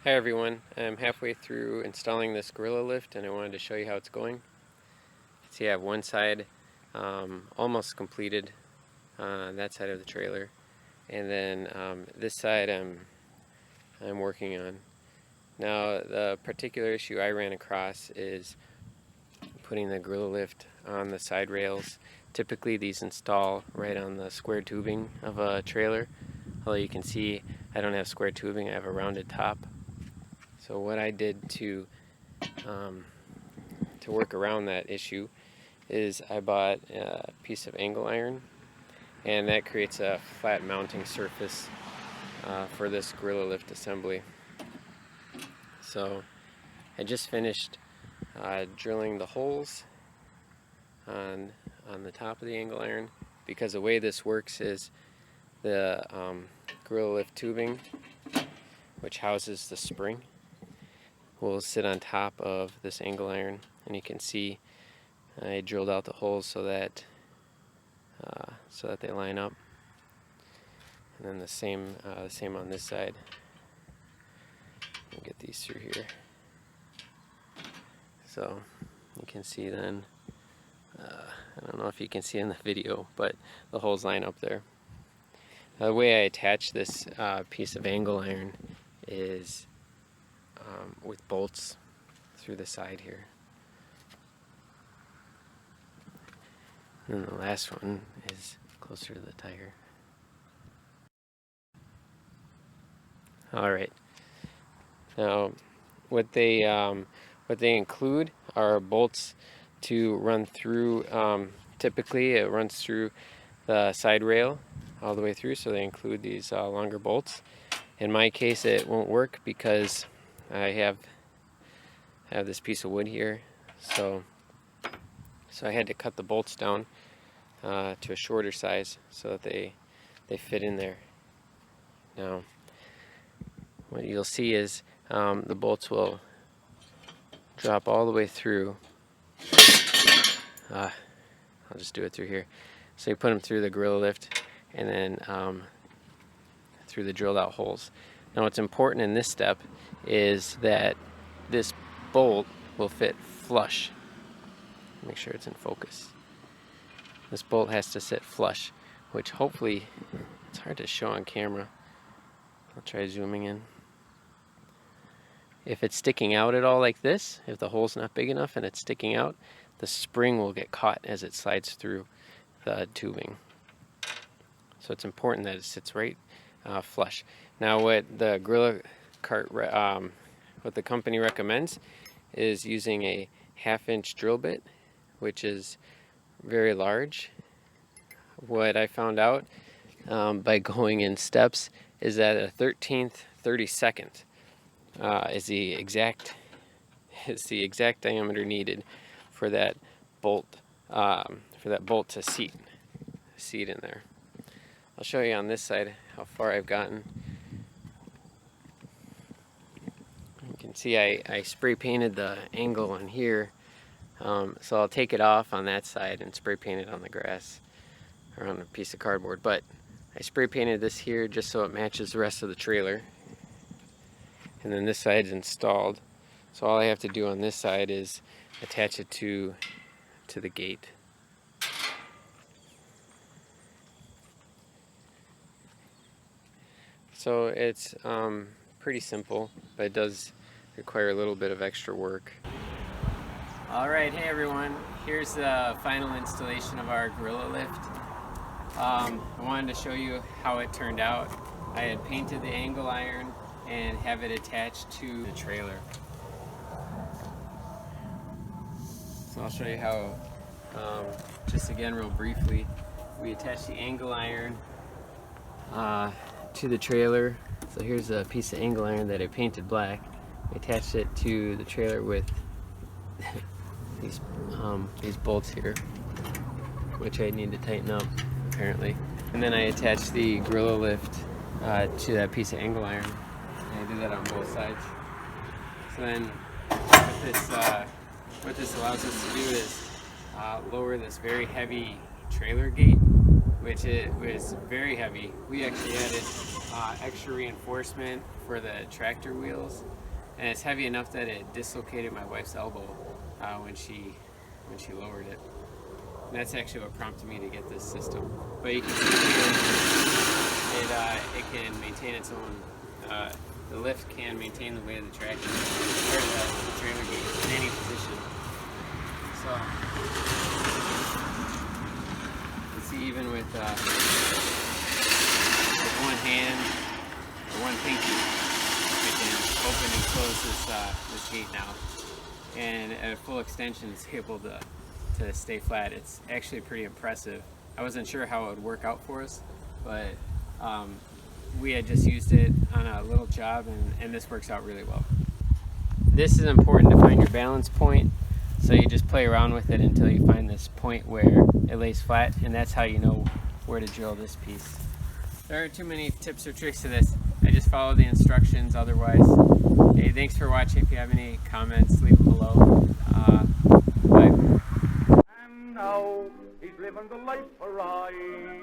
Hi everyone, I'm halfway through installing this Gorilla Lift and I wanted to show you how it's going. See, I have one side almost completed on that side of the trailer, and then this side I'm working on. Now the particular issue I ran across is putting the Gorilla Lift on the side rails. Typically these install right on the square tubing of a trailer, although you can see I don't have square tubing, I have a rounded top. So what I did to work around that issue is I bought a piece of angle iron, and that creates a flat mounting surface for this Gorilla Lift assembly. So I just finished drilling the holes on the top of the angle iron, because the way this works is the Gorilla Lift tubing, which houses the spring, will sit on top of this angle iron, and you can see I drilled out the holes so that they line up, and then the same on this side. I'll get these through here, so you can see then. I don't know if you can see in the video, but the holes line up there. The way I attach this piece of angle iron is with bolts through the side here. And the last one is closer to the tire. Alright, now what they include are bolts to run through. Typically it runs through the side rail all the way through, so they include these longer bolts. In my case it won't work because I have this piece of wood here, so I had to cut the bolts down to a shorter size so that they fit in there. Now what you'll see is the bolts will drop all the way through. I'll just do it through here. So you put them through the Gorilla Lift and then through the drilled out holes. Now what's important in this step is that this bolt will fit flush. Make sure it's in focus. This bolt has to sit flush, which hopefully, it's hard to show on camera. I'll try zooming in. If it's sticking out at all like this, if the hole's not big enough and it's sticking out, the spring will get caught as it slides through the tubing. So it's important that it sits right flush. Now what the Gorilla cart, what the company recommends is using a 1/2 inch drill bit, which is very large. What I found out by going in steps is that a 1/13 32nd is the exact diameter needed for that bolt to seat in there. I'll show you on this side how far I've gotten. You can see I spray painted the angle on here, so I'll take it off on that side and spray paint it on the grass or on a piece of cardboard. But I spray painted this here just so it matches the rest of the trailer. And then this side's installed, so all I have to do on this side is attach it to the gate. So it's pretty simple, but it does require a little bit of extra work. Alright, hey everyone, here's the final installation of our Gorilla Lift. I wanted to show you how it turned out. I had painted the angle iron and have it attached to the trailer. So I'll show you how, just again real briefly, we attach the angle iron to the trailer. So here's a piece of angle iron that I painted black. I attached it to the trailer with these bolts here, which I need to tighten up apparently. And then I attached the Gorilla Lift to that piece of angle iron. And I did that on both sides. So then what this allows us to do is lower this very heavy trailer gate, which it was very heavy. We actually had it extra reinforcement for the tractor wheels, and it's heavy enough that it dislocated my wife's elbow when she lowered it. And that's actually what prompted me to get this system. But you can see here, it can maintain its own. The lift can maintain the weight of the tractor or the trailer gauge in any position. So you can see even with one hand or one pinky, I can open and close this gate now. And at full extension, it's able to stay flat. It's actually pretty impressive. I wasn't sure how it would work out for us, but we had just used it on a little job, and this works out really well. This is important to find your balance point, so you just play around with it until you find this point where it lays flat, and that's how you know where to drill this piece. There aren't too many tips or tricks to this. I just follow the instructions otherwise. Hey, thanks for watching. If you have any comments, leave them below. Bye. And now he's living the life of Riley.